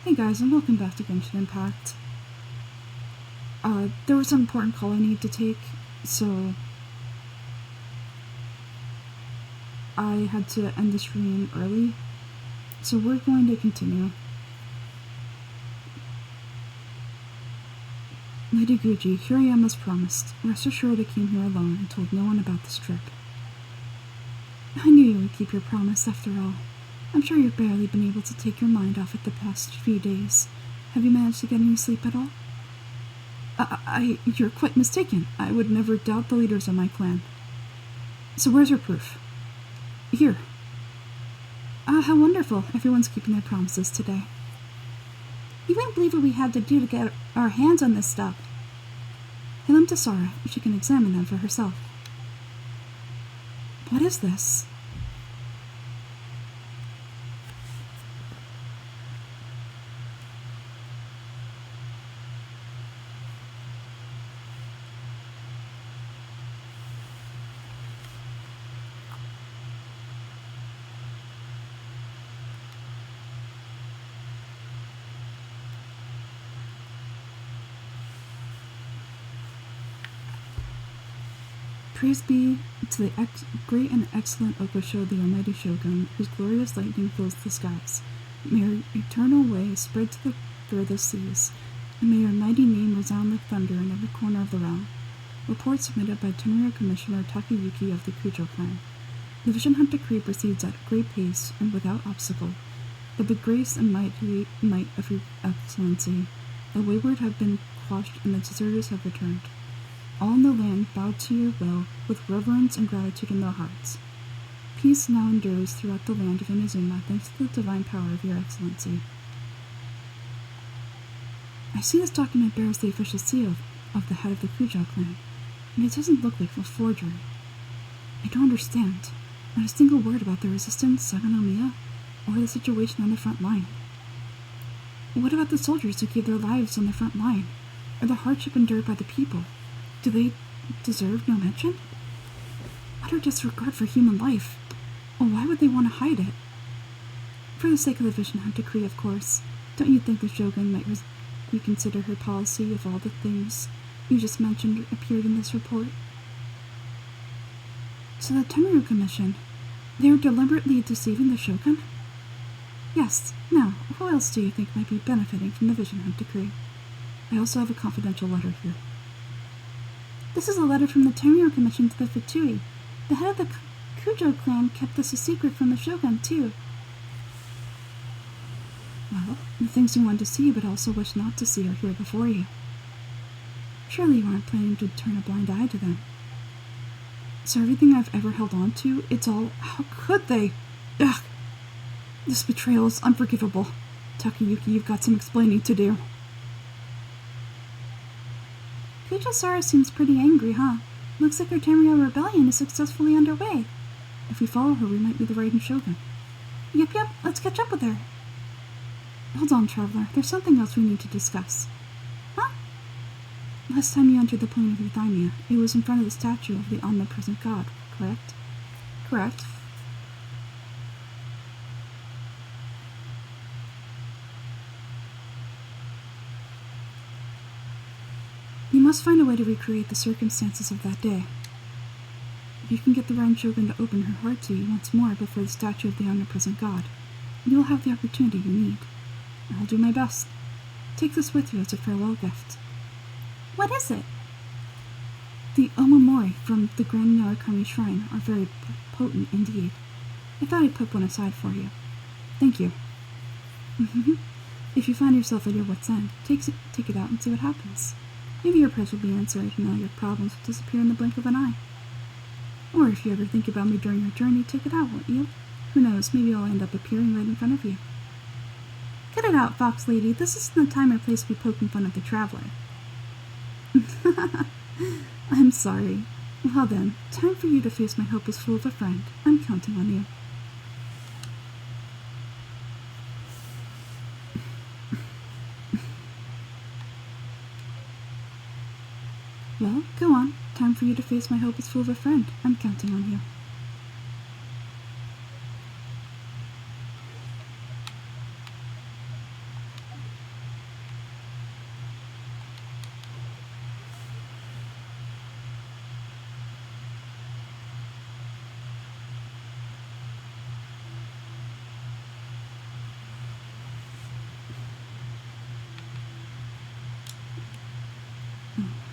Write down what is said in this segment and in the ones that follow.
Hey guys, and welcome back to Genshin Impact. There was an important call I need to take, so I had to end the stream early. So we're going to continue. Lady Guji, here I am as promised. Rest assured I came here alone and told no one about this trip. I knew you would keep your promise after all. I'm sure you've barely been able to take your mind off it the past few days. Have you managed to get any sleep at all? You're quite mistaken. I would never doubt the leaders of my clan. So where's your proof? Here. How wonderful. Everyone's keeping their promises today. You wouldn't believe what we had to do to get our hands on this stuff. Hand them to Sara. She can examine them for herself. What is this? Praise be to the great and excellent Okosho, the almighty Shogun, whose glorious lightning fills the skies. May your eternal way spread to the furthest seas, and may your mighty name resound like thunder in every corner of the realm. Report submitted by Tenryou Commissioner Takayuki of the Kujo clan. The Vision Hunt decree proceeds at a great pace and without obstacle, but the grace and might of your excellency, the wayward have been quashed and the deserters have returned. All in the land bow to your will with reverence and gratitude in their hearts. Peace now endures throughout the land of Inazuma thanks to the divine power of your excellency. I see this document bears the official seal of the head of the Kujo clan, and it doesn't look like a forgery. I don't understand. Not a single word about the resistance, Saganomiya, or the situation on the front line. What about the soldiers who gave their lives on the front line, or the hardship endured by the people? Do they deserve no mention? Utter disregard for human life. Well, why would they want to hide it? For the sake of the Vision Hunt decree, of course. Don't you think the Shogun might reconsider her policy if all the things you just mentioned appeared in this report? So the Tenryou Commission, they are deliberately deceiving the Shogun? Yes. Now, who else do you think might be benefiting from the Vision Hunt decree? I also have a confidential letter here. This is a letter from the Tenryou Commission to the Fatui. The head of the Kujo clan kept this a secret from the Shogun, too. Well, the things you want to see but also wish not to see are here before you. Surely you aren't planning to turn a blind eye to them. So everything I've ever held on to, it's all... How could they? Ugh! This betrayal is unforgivable. Takayuki, you've got some explaining to do. Kujo Sara seems pretty angry, huh? Looks like her Tenryou rebellion is successfully underway. If we follow her, we might be the Raiden Shogun. Yep, let's catch up with her. Hold on, Traveler. There's something else we need to discuss. Huh? Last time you entered the plane of Euthymia, it was in front of the statue of the omnipresent god, correct? Correct. You must find a way to recreate the circumstances of that day. If you can get the Raiden Shogun to open her heart to you once more before the statue of the omnipresent god, you will have the opportunity you need. I'll do my best. Take this with you as a farewell gift. What is it? The omamori from the Grand Narukami Shrine are very potent indeed. I thought I'd put one aside for you. Thank you. If you find yourself at your wit's end, take it out and see what happens. Maybe your prayers will be answered and all your problems will disappear in the blink of an eye. Or if you ever think about me during your journey, take it out, won't you? Who knows, maybe I'll end up appearing right in front of you. Cut it out, Fox Lady. This isn't the time or place to be poking fun at the Traveler. I'm sorry. Well then, time for you to face my hopeless fool of a friend. I'm counting on you. Well, go on. Time for you to face my hopeless fool of a friend. I'm counting on you.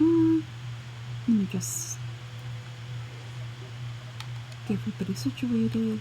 Let me just get everybody situated.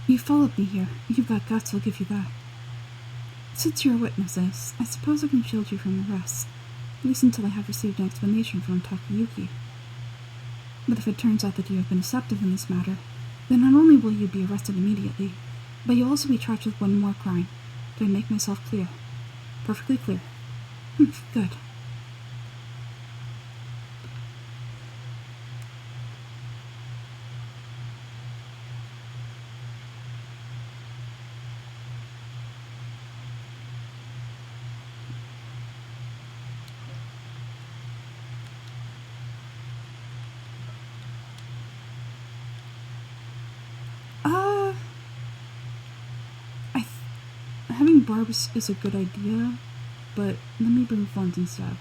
You followed me here. You've got guts, I'll give you that. Since you're witnesses, I suppose I can shield you from the rest, at least until I have received an explanation from Takayuki. But if it turns out that you have been deceptive in this matter, then not only will you be arrested immediately, but you'll also be charged with one more crime. Do I make myself clear? Perfectly clear. Good. Having barbs is a good idea, but let me bring funds instead.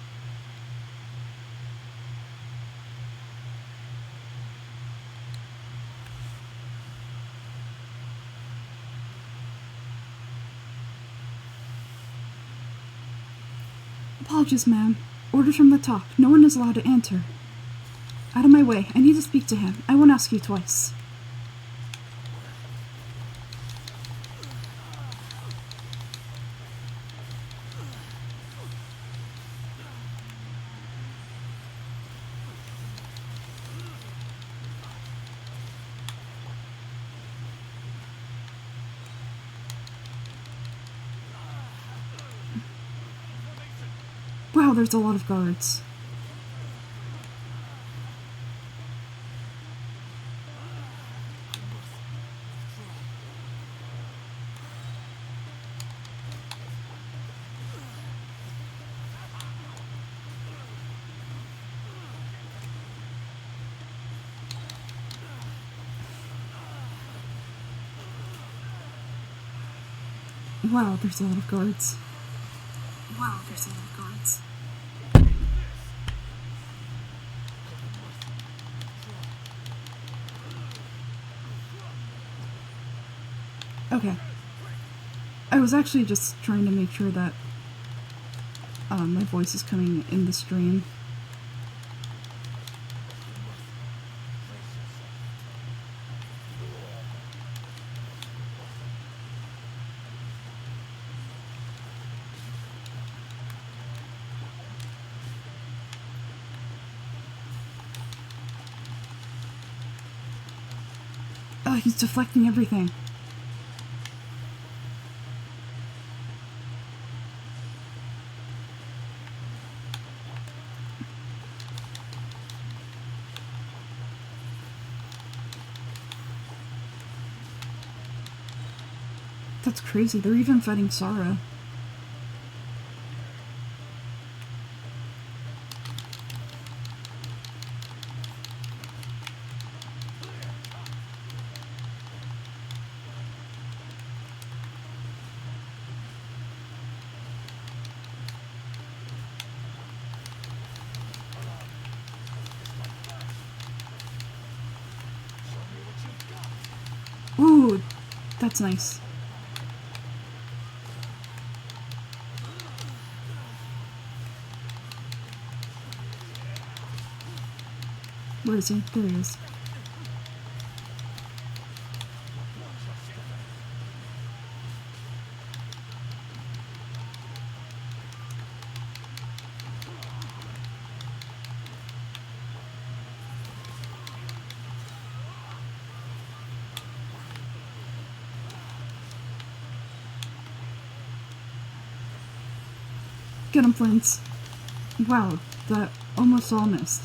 Apologies, ma'am. Orders from the top. No one is allowed to enter. Out of my way. I need to speak to him. I won't ask you twice. Wow, there's a lot of guards. Wow, there's a lot of guards. Wow, there's a lot of guards. Okay. I was actually just trying to make sure that my voice is coming in the stream. Oh, he's deflecting everything. That's crazy. They're even fighting Sara. Ooh, that's nice. Where is he? There he is. Get him, Flint. Wow, that almost all missed.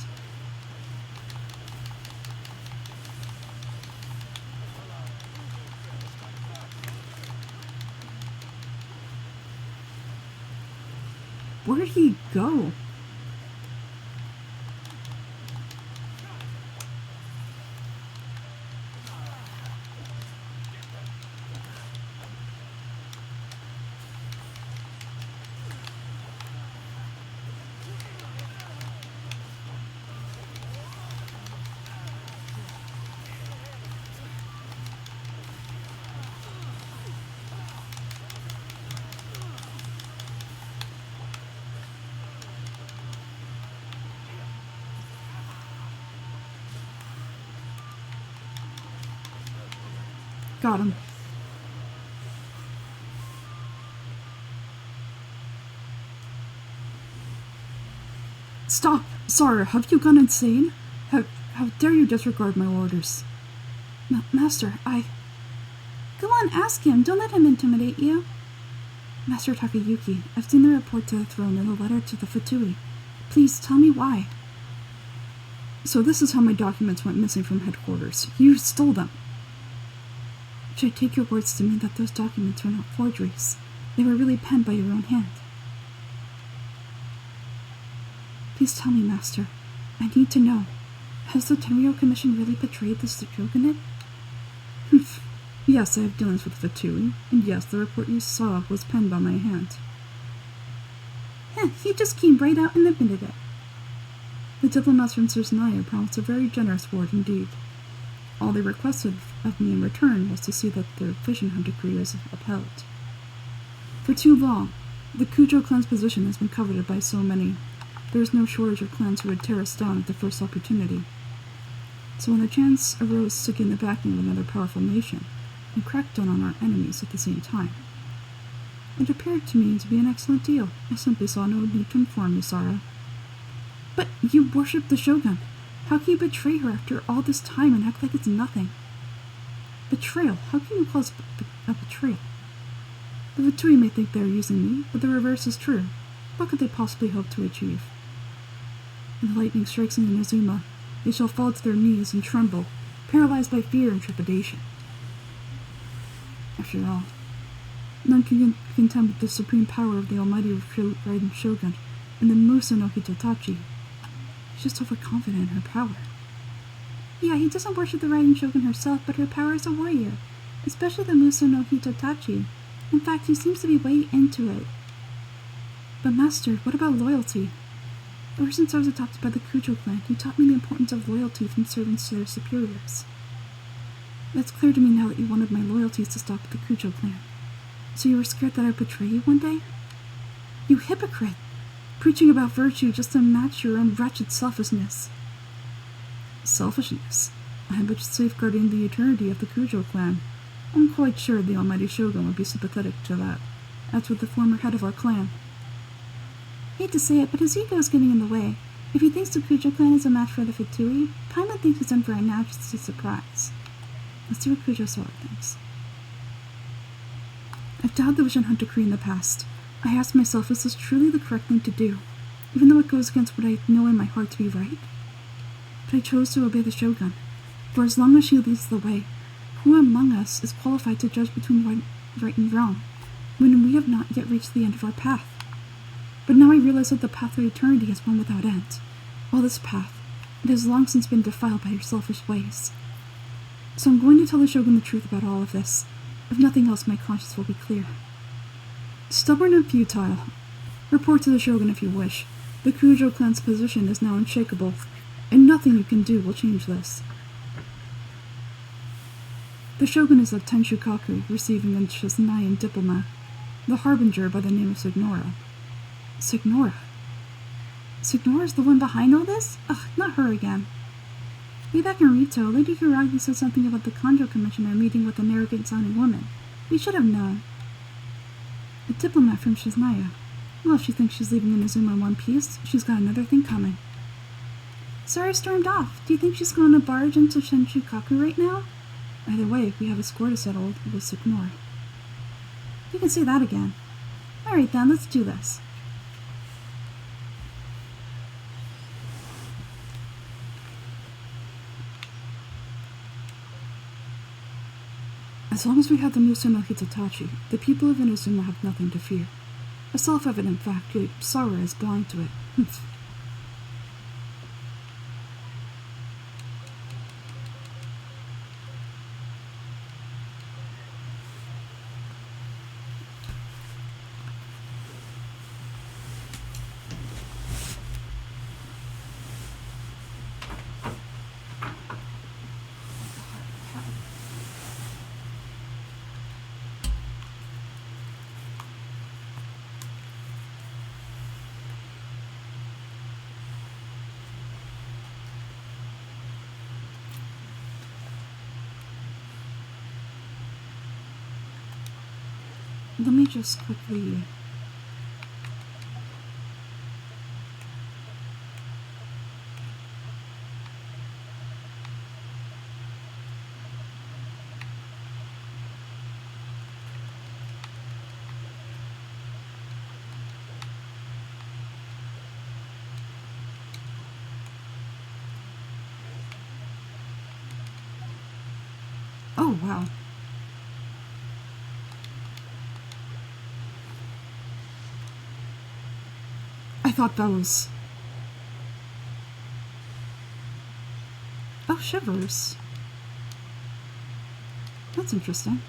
Where'd he go? Got him. Stop! Sora, have you gone insane? How dare you disregard my orders? Master, Go on, ask him. Don't let him intimidate you. Master Takayuki, I've seen the report to the throne and the letter to the Fatui. Please tell me why. So this is how my documents went missing from headquarters. You stole them. Should I take your words to mean that those documents were not forgeries? They were really penned by your own hand. Please tell me, Master. I need to know. Has the Tenryou Commission really betrayed the shogunate? Yes, I have dealings with Fatui, and yes, the report you saw was penned by my hand. He just came right out and admitted it. The diplomats from Cernaya promised a very generous reward indeed. All they requested of me in return was to see that their vision hunt decree is upheld. For too long, the Kujo clan's position has been coveted by so many. There is no shortage of clans who would tear us down at the first opportunity. So when the chance arose to gain the backing of another powerful nation, and crack down on our enemies at the same time, it appeared to me to be an excellent deal. I simply saw no need to inform you, Sara. But you worship the Shogun. How can you betray her after all this time and act like it's nothing? Betrayal? How can you call it a betrayal? The Fatui may think they are using me, but the reverse is true. What could they possibly hope to achieve? When the lightning strikes in Inazuma, they shall fall to their knees and tremble, paralyzed by fear and trepidation. After all, none can contend with the supreme power of the almighty Raiden Shogun and the Musa no Hitotachi. She's just overconfident in her power. Yeah, he doesn't worship the Raiden Shogun herself, but her power as a warrior, especially the Musa no Hitotachi. In fact, he seems to be way into it. But Master, what about loyalty? Ever since I was adopted by the Kujo clan, you taught me the importance of loyalty from servants to their superiors. It's clear to me now that you wanted my loyalties to stop with the Kujo clan. So you were scared that I'd betray you one day? You hypocrite! Preaching about virtue just to match your own wretched selfishness. Selfishness? I am but safeguarding the eternity of the Kujo clan. I'm quite sure the almighty Shogun would be sympathetic to that, as would the former head of our clan. Hate to say it, but his ego is getting in the way. If he thinks the Kujo clan is a match for the Fatui, Paimon thinks he's in for a nasty surprise. Let's see what Kujo Sora thinks. I've doubted the vision hunt decree in the past. I asked myself, is this truly the correct thing to do, even though it goes against what I know in my heart to be right? But I chose to obey the Shogun, for as long as she leads the way, who among us is qualified to judge between right and wrong, when we have not yet reached the end of our path? But now I realize that the path of eternity is one without end. While this path, it has long since been defiled by your selfish ways. So I'm going to tell the Shogun the truth about all of this. If nothing else, my conscience will be clear. Stubborn and futile. Report to the Shogun if you wish. The Kujo clan's position is now unshakable, and nothing you can do will change this. The Shogun is of Tenshukaku, receiving a Cernaya diplomat, the harbinger by the name of Signora. Signora? Signora's the one behind all this? Ugh, not her again. Way back in Rito, Lady Hiragi said something about the Kanjo Commissioner meeting with an arrogant-sounding woman. We should have known. A diplomat from Shiznaya. Well, if she thinks she's leaving Inazuma in one piece, she's got another thing coming. Sora stormed off. Do you think she's going to barge into Tenshukaku right now? Either way, we have a score to settle with Signora. You can say that again. Alright then, let's do this. As long as we have the Muso no Hitatachi, the people of Inazuma have nothing to fear. A self-evident fact, yet Sora is blind to it. Let me just quickly... Oh, wow. I thought that was... Oh, shivers. That's interesting.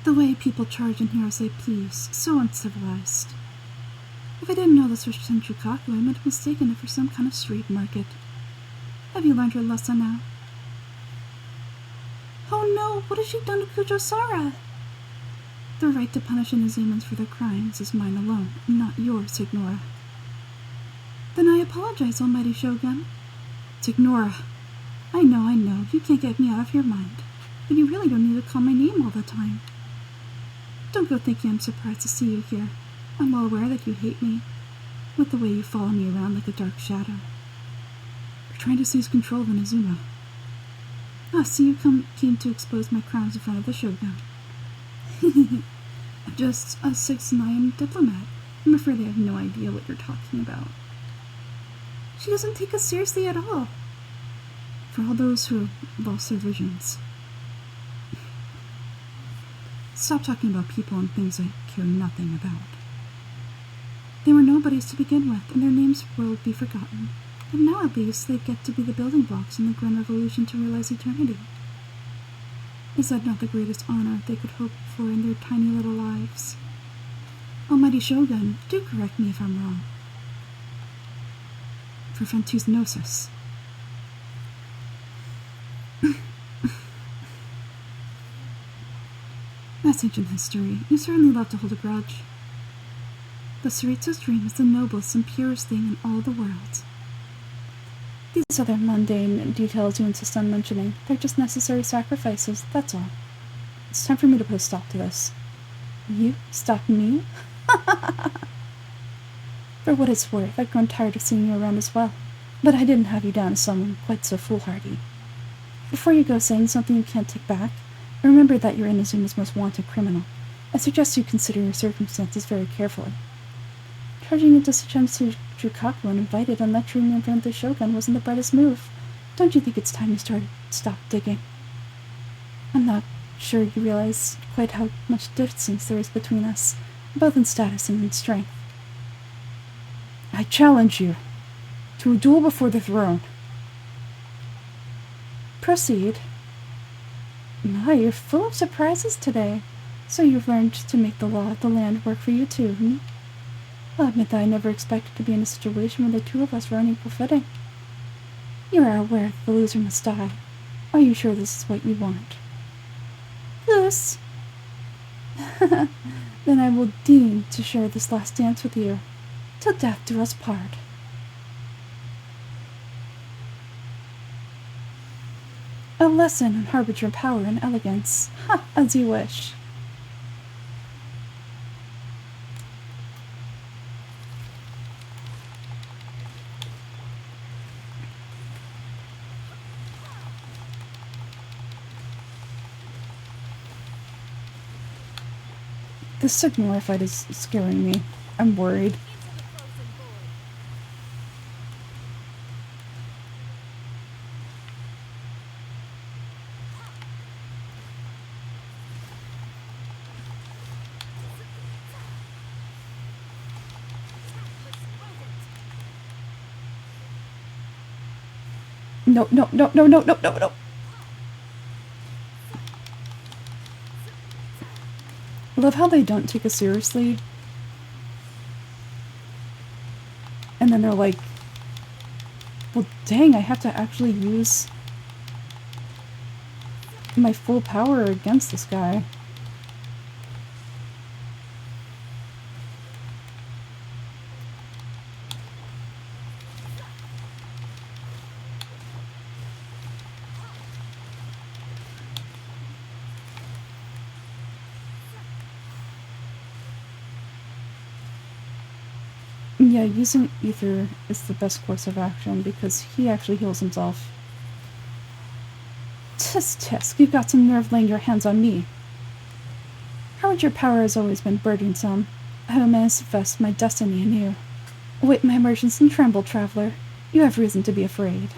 The way people charge in here as they please, so uncivilized. If I didn't know this was Shinjukaku, I might have mistaken it for some kind of street market. Have you learned your lesson now? Oh no, what has she done to Kujo-Sara? The right to punish Inazumans for their crimes is mine alone, not yours, Tignora. Then I apologize, Almighty Shogun. Tignora, I know, you can't get me out of your mind, but you really don't need to call my name all the time. Don't go thinking I'm surprised to see you here. I'm well aware that you hate me, with the way you follow me around like a dark shadow. You're trying to seize control of Inazuma. Ah, so you came to expose my crimes in front of the Shogun. I'm just a 6'9" diplomat. I'm afraid I have no idea what you're talking about. She doesn't take us seriously at all. For all those who have lost their visions. Stop talking about people and things I care nothing about. They were nobodies to begin with, and their names will be forgotten. And now at least they get to be the building blocks in the grim revolution to realize eternity. Is that not the greatest honor they could hope for in their tiny little lives? Almighty Shogun, do correct me if I'm wrong. Preventus Gnosis. That's ancient history. You certainly love to hold a grudge. The Tsuritsu's dream is the noblest and purest thing in all the world. These other mundane details you insist on mentioning, they're just necessary sacrifices, that's all. It's time for me to put a stop to this. You? Stop me? For what it's worth, I've grown tired of seeing you around as well. But I didn't have you down as someone quite so foolhardy. Before you go saying something you can't take back, remember that you're Inazuma's most wanted criminal. I suggest you consider your circumstances very carefully. Charging into Shichemsu Jukaku uninvited and lecturing me in front of the Shogun wasn't the brightest move. Don't you think it's time you stop digging? I'm not sure you realize quite how much distance there is between us, both in status and in strength. I challenge you to a duel before the throne. Proceed. My, you're full of surprises today. So you've learned to make the law of the land work for you too, hmm? I'll admit that I never expected to be in a situation where the two of us were on equal footing. You are aware that the loser must die. Are you sure this is what you want? Yes. Then I will deign to share this last dance with you, till death do us part. A lesson in harbinger power and elegance. Ha! As you wish. This Signora fight is scaring me. I'm worried. No, no, no, no, no, no, no, no. I love how they don't take us seriously. And then they're like, well, dang, I have to actually use my full power against this guy. Yeah, using Ether is the best course of action because he actually heals himself. Tisk tisk, you've got some nerve laying your hands on me. Howard, your power has always been burdensome. I will manifest my destiny in you. Await my emergence and tremble, traveler. You have reason to be afraid.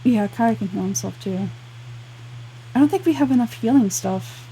Yeah, Kai can heal himself too. I don't think we have enough healing stuff.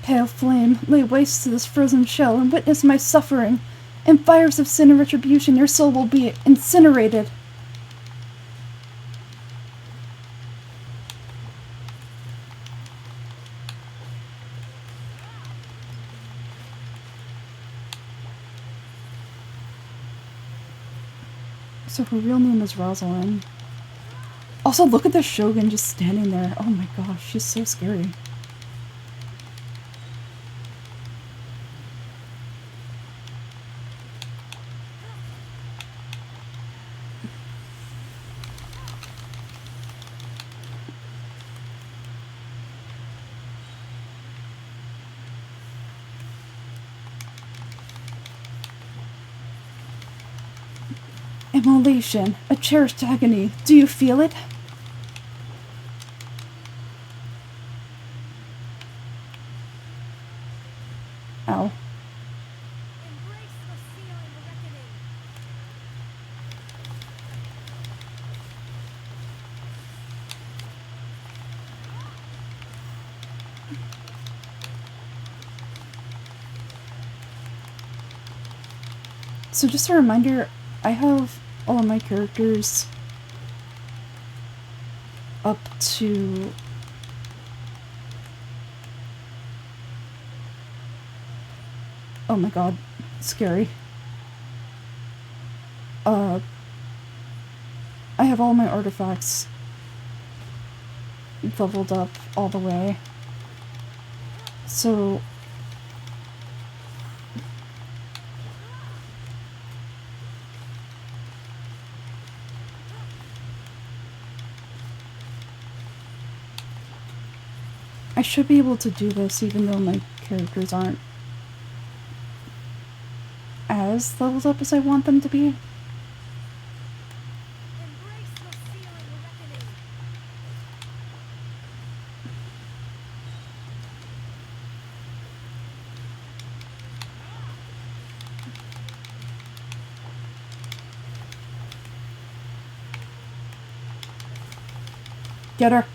Pale flame, lay waste to this frozen shell and witness my suffering. In fires of sin and retribution, your soul will be incinerated. So her real name is Rosalind. Also, look at the Shogun just standing there. Oh my gosh, she's so scary. Immolation, a cherished agony. Do you feel it? Ow. So just a reminder, I have all of my characters up to oh my god, scary. I have all my artifacts leveled up all the way. So I should be able to do this even though my characters aren't as leveled up as I want them to be. Get her!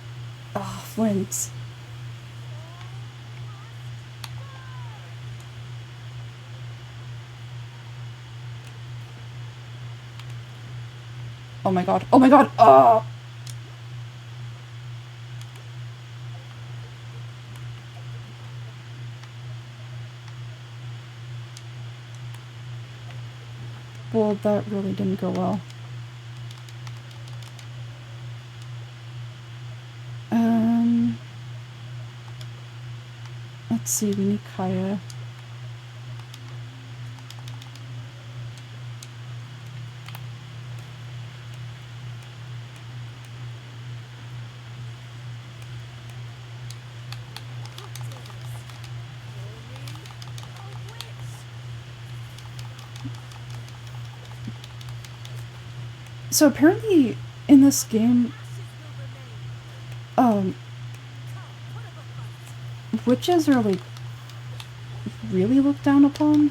Oh, flints. Oh my god. Oh my god! Oh! Well, that really didn't go well. Let's see, we need Kaya. So apparently in this game, witches are like really looked down upon.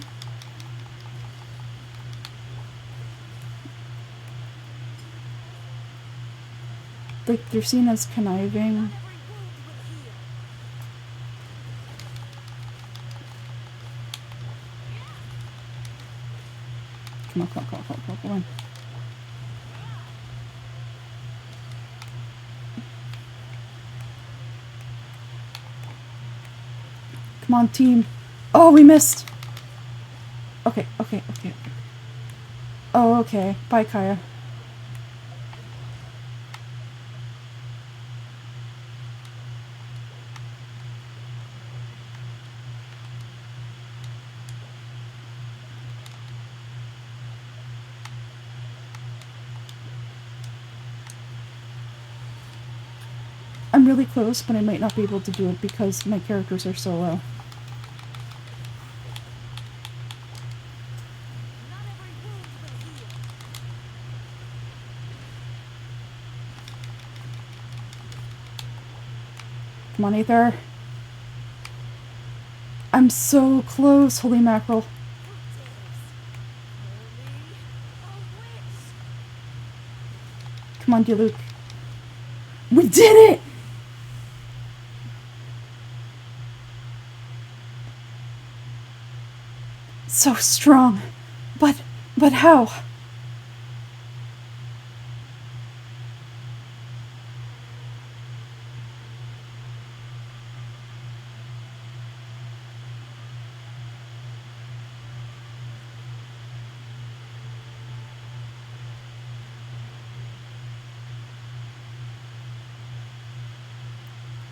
Like they're seen as conniving. Come on, come on, come on, come on, come on. Come on, team. Oh, we missed. Okay, okay, okay. Oh, okay. Bye, Kaya. I'm really close, but I might not be able to do it because my characters are so low. Come on, Aether. I'm so close, holy mackerel. Come on, Diluc. We did it! so strong. But how?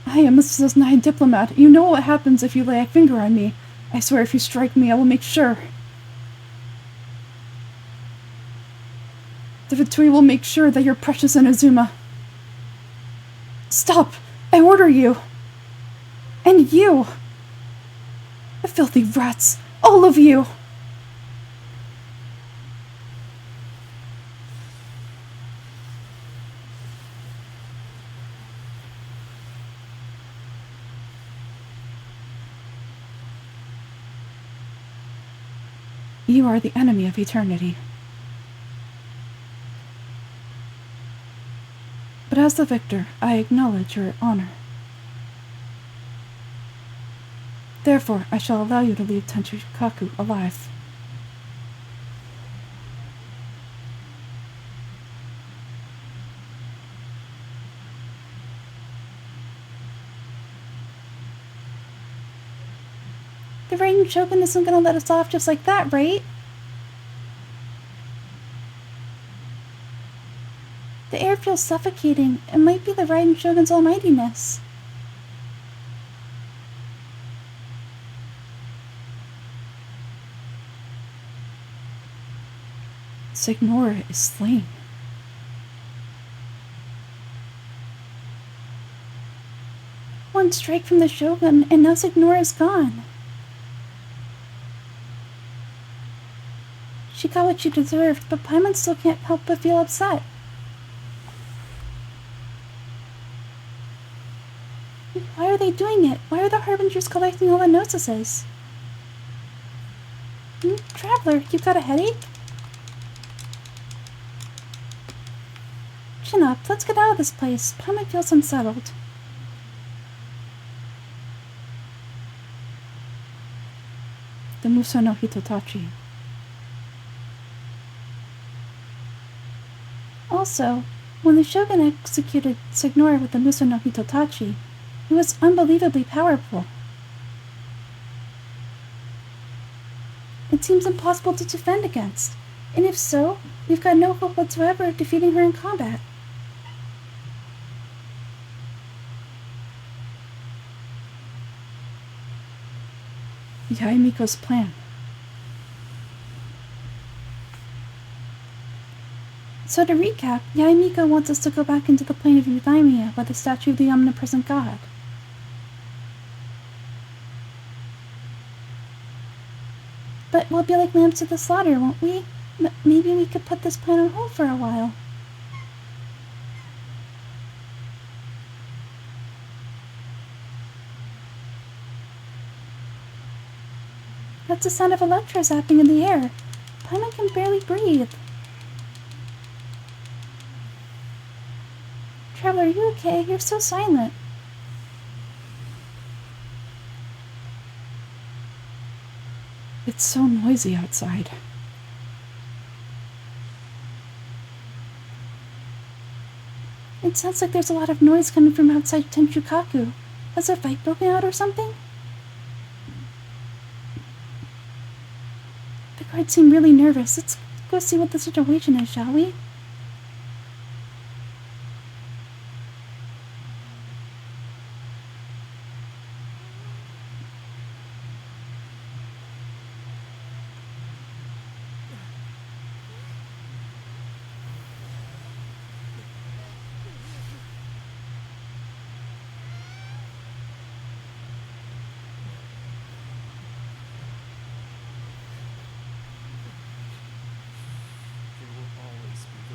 I am a Snide diplomat. You know what happens if you lay a finger on me. I swear if you strike me, I will make sure. The Vitui will make sure that you're precious Inazuma. Stop! I order you! And you! The filthy rats! All of you! You are the enemy of eternity. But as the victor, I acknowledge your honor. Therefore, I shall allow you to leave Tenchikaku alive. The Raiden Shogun isn't gonna let us off just like that, right? The air feels suffocating. It might be the Raiden Shogun's almightiness. Signora is slain. One strike from the Shogun, and now Signora is gone. She got what she deserved, but Paimon still can't help but feel upset. Why are they doing it? Why are the Harbingers collecting all the Gnosis? Traveler, you got a headache? Chin up, let's get out of this place. Paimon feels unsettled. The Muso no Hitotachi. Also, when the Shogun executed Signora with the Muso no Hitotachi, it was unbelievably powerful. It seems impossible to defend against, and if so, we've got no hope whatsoever of defeating her in combat. Yaemiko's plan. So to recap, Yaemiko wants us to go back into the plane of Euthymia by the statue of the omnipresent god. But we'll be like lambs to the slaughter, won't we? Maybe we could put this plan on hold for a while. That's the sound of Electro zapping in the air. Paimon can barely breathe. Traveler, are you okay? You're so silent. It's so noisy outside. It sounds like there's a lot of noise coming from outside Tenchukaku. Has a fight broken out or something? The guards seem really nervous. Let's go see what the situation is, shall we? There will always be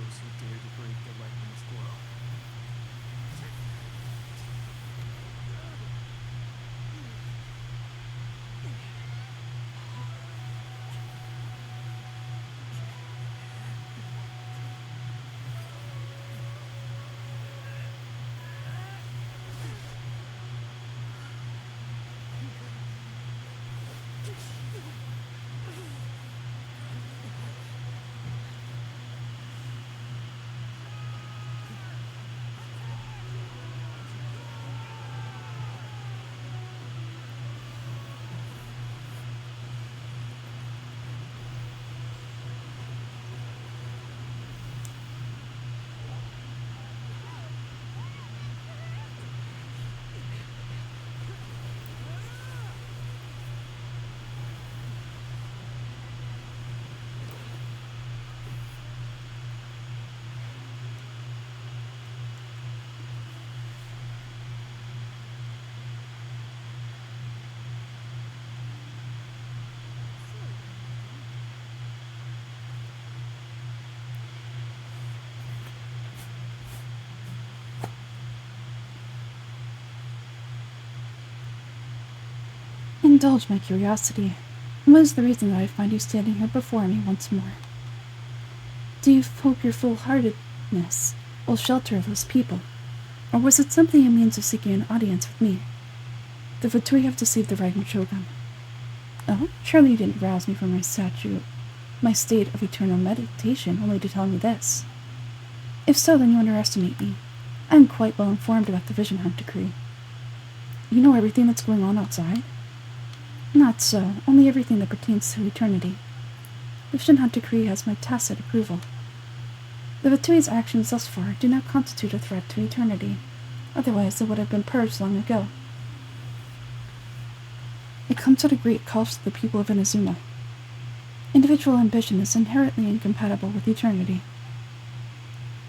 Indulge my curiosity. What is the reason that I find you standing here before me once more? Do you hope your full-heartedness will shelter those people? Or was it simply a means of seeking an audience with me? The Fatui have deceived the Raiden Shogun. Oh, surely you didn't rouse me from my state of eternal meditation, only to tell me this. If so, then you underestimate me. I am quite well informed about the Vision Hunt decree. You know everything that's going on outside? Not so, only everything that pertains to eternity. The Vision Hunt decree has my tacit approval. The Vatui's actions thus far do not constitute a threat to eternity. Otherwise, they would have been purged long ago. It comes at a great cost to the people of Inazuma. Individual ambition is inherently incompatible with eternity.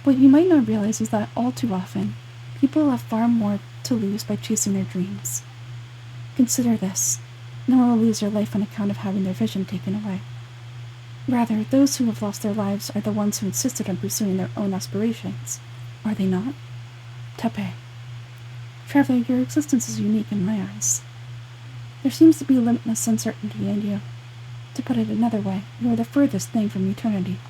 What you might not realize is that all too often, people have far more to lose by chasing their dreams. Consider this. No one will lose their life on account of having their vision taken away. Rather, those who have lost their lives are the ones who insisted on pursuing their own aspirations. Are they not? Tepe. Traveler, your existence is unique in my eyes. There seems to be limitless uncertainty in you. To put it another way, you are the furthest thing from eternity.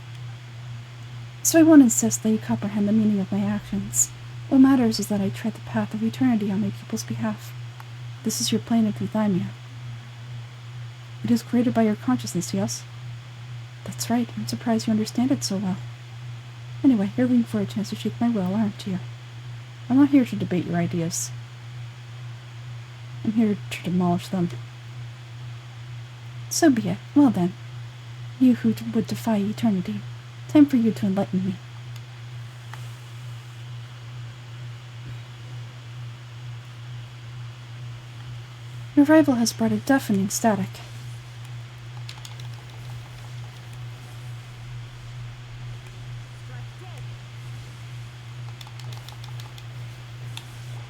So I won't insist that you comprehend the meaning of my actions. What matters is that I tread the path of eternity on my people's behalf. This is your plane of Euthymia. It is created by your consciousness, yes? That's right. I'm surprised you understand it so well. Anyway, you're looking for a chance to shake my will, aren't you? I'm not here to debate your ideas. I'm here to demolish them. So be it. Well then, you who would defy eternity, time for you to enlighten me. Your arrival has brought a deafening static.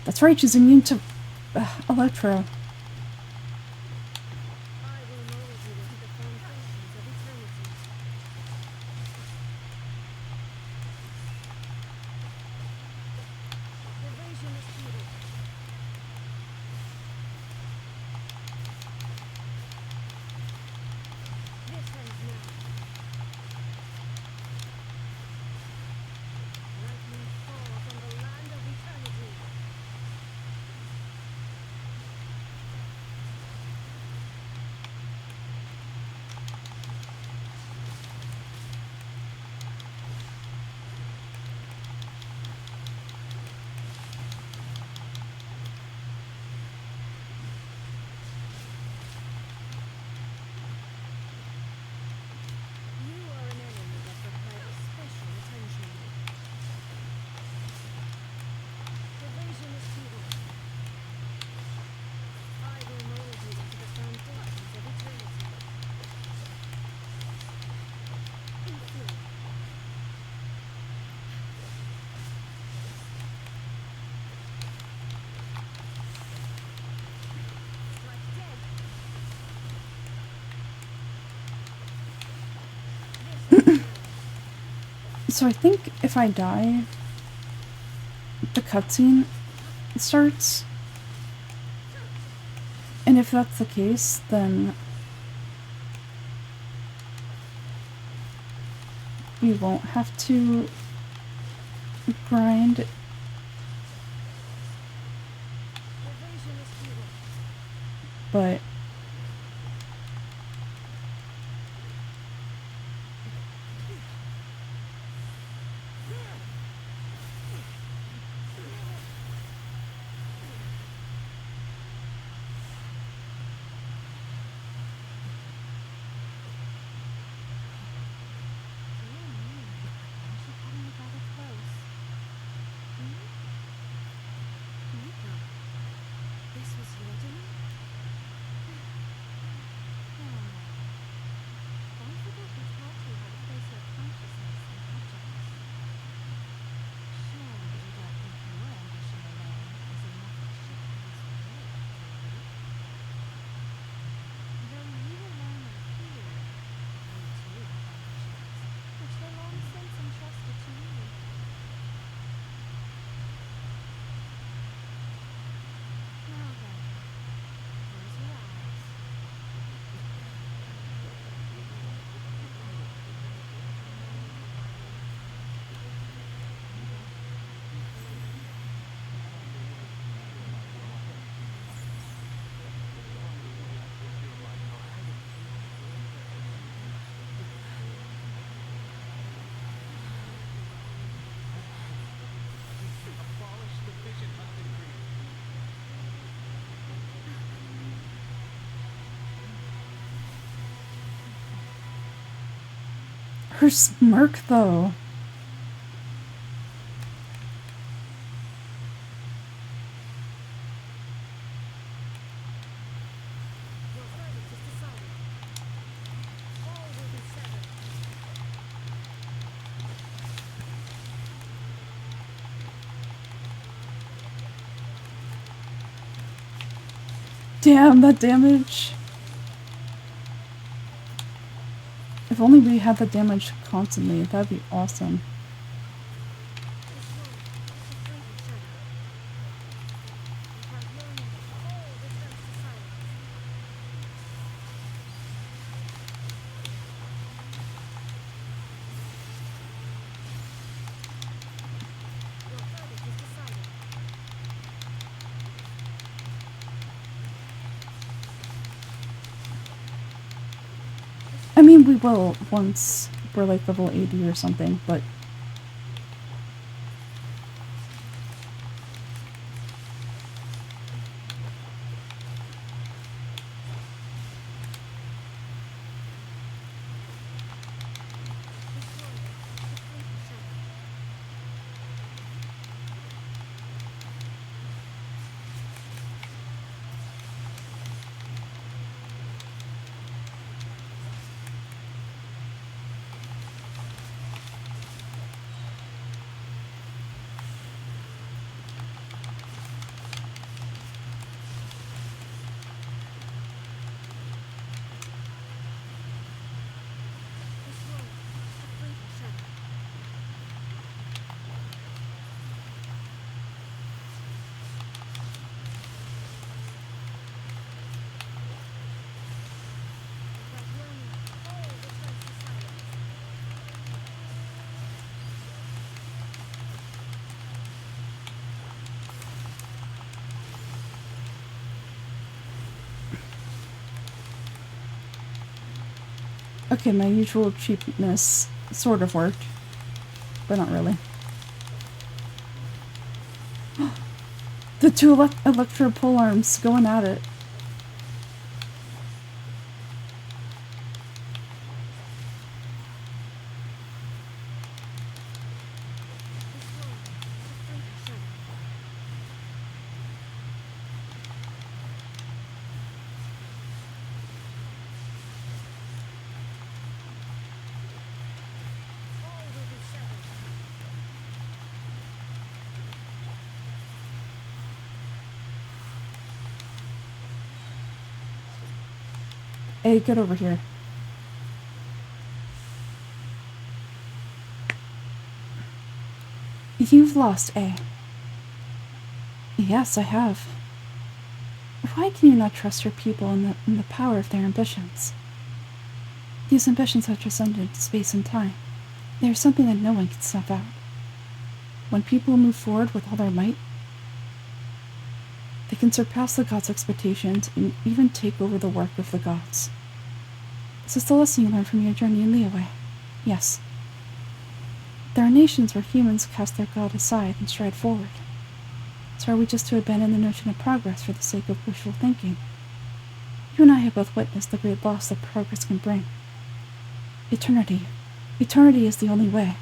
That's right, she's immune to electro. So I think if I die, the cutscene starts. And if that's the case, then we won't have to grind. But Her smirk, though. Damn, that damage. If only we had the damage constantly, that'd be awesome. I mean, we will once we're like level 80 or something, but okay, my usual cheapness sort of worked, but not really. The two electro pole arms going at it. Hey, get over here. You've lost, eh? Yes, I have. Why can you not trust your people in the power of their ambitions? These ambitions have transcended space and time. They are something that no one can snuff out. When people move forward with all their might, they can surpass the gods' expectations and even take over the work of the gods. This is the lesson you learned from your journey in Leeway. Yes. There are nations where humans cast their god aside and stride forward. So are we just to abandon the notion of progress for the sake of wishful thinking? You and I have both witnessed the great loss that progress can bring. Eternity. Eternity is the only way.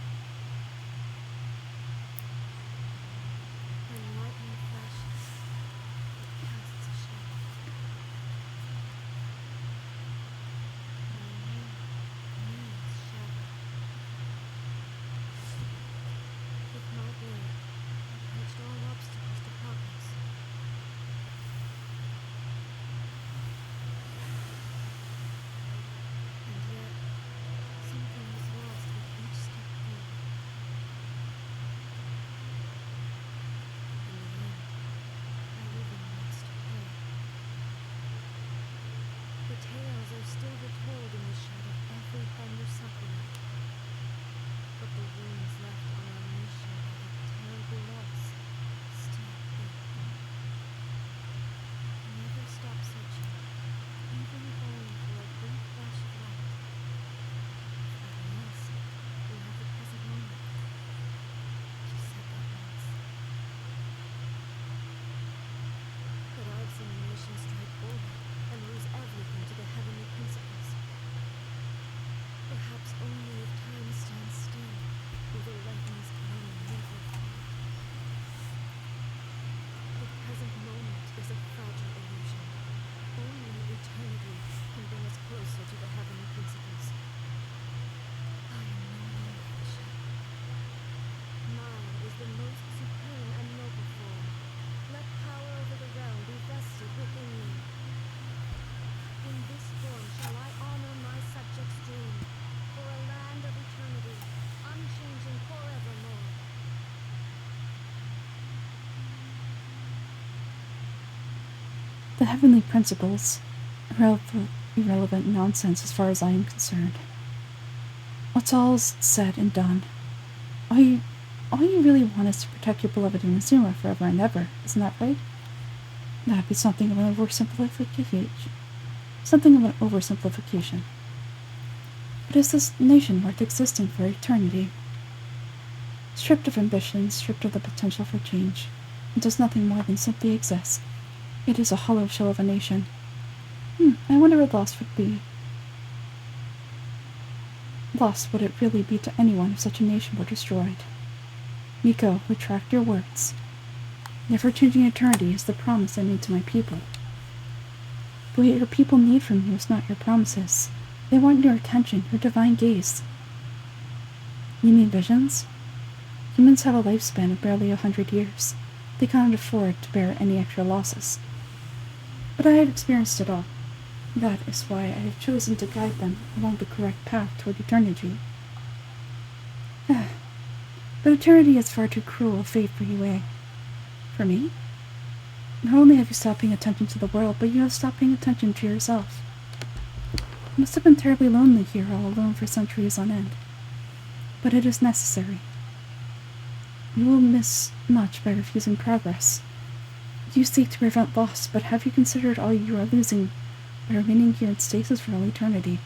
The heavenly principles. Irrelevant nonsense as far as I am concerned. What's all said and done? All you really want is to protect your beloved Inazuma forever and ever, isn't that right? That'd be something of an oversimplification. But is this nation worth existing for eternity? Stripped of ambition, stripped of the potential for change, it does nothing more than simply exist. It is a hollow shell of a nation. I wonder what loss would be. Loss would it really be to anyone if such a nation were destroyed? Miko, retract your words. Never-changing eternity is the promise I made to my people. But what your people need from you is not your promises. They want your attention, your divine gaze. You mean visions? Humans have a lifespan of barely 100 years. They cannot afford to bear any extra losses. But I have experienced it all. That is why I have chosen to guide them along the correct path toward eternity. But eternity is far too cruel a fate for you, eh? For me? Not only have you stopped paying attention to the world, but you have stopped paying attention to yourself. You must have been terribly lonely here all alone for centuries on end. But it is necessary. You will miss much by refusing progress. You seek to prevent loss, but have you considered all you are losing by remaining here in stasis for all eternity?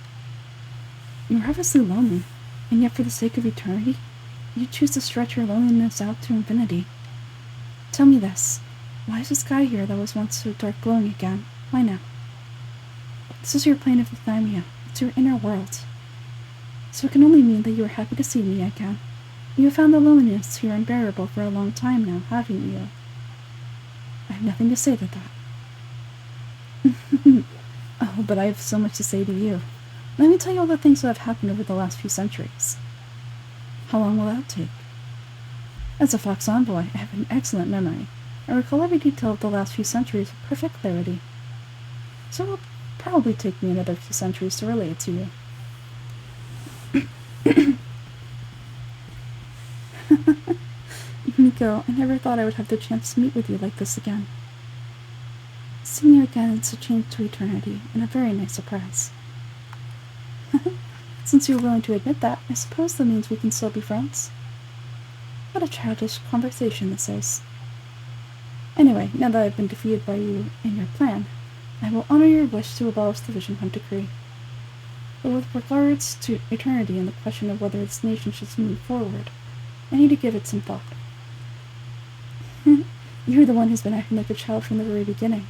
You are obviously lonely, and yet for the sake of eternity, you choose to stretch your loneliness out to infinity. Tell me this. Why is the sky here that was once so dark glowing again? Why now? This is your plane of euthymia. It's your inner world. So it can only mean that you are happy to see me again. You have found the loneliness here unbearable for a long time now, haven't you? I have nothing to say to that. Oh, but I have so much to say to you. Let me tell you all the things that have happened over the last few centuries. How long will that take? As a Fox envoy, I have an excellent memory. I recall every detail of the last few centuries with perfect clarity. So it will probably take me another few centuries to relay it to you. Miko, I never thought I would have the chance to meet with you like this again. Seeing you again is a change to eternity, and a very nice surprise. Since you're willing to admit that, I suppose that means we can still be friends? What a childish conversation this is. Anyway, now that I've been defeated by you in your plan, I will honor your wish to abolish the Vision Hunt decree. But with regards to eternity and the question of whether its nation should move forward, I need to give it some thought. You're the one who's been acting like a child from the very beginning.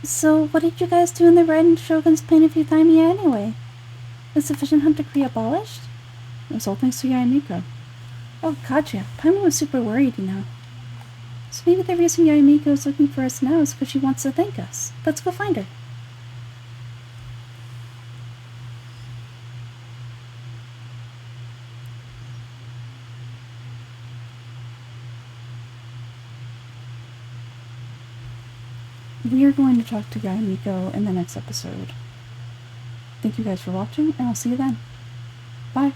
So, what did you guys do in the Red Shogun's plane of euthymia anyway? Is the Vision Hunt decree abolished? It was all thanks to Yae Miko. Oh, gotcha. Paimon was super worried, you know. So maybe the reason Yamiko is looking for us now is because she wants to thank us. Let's go find her. We are going to talk to Yamiko in the next episode. Thank you guys for watching, and I'll see you then. Bye.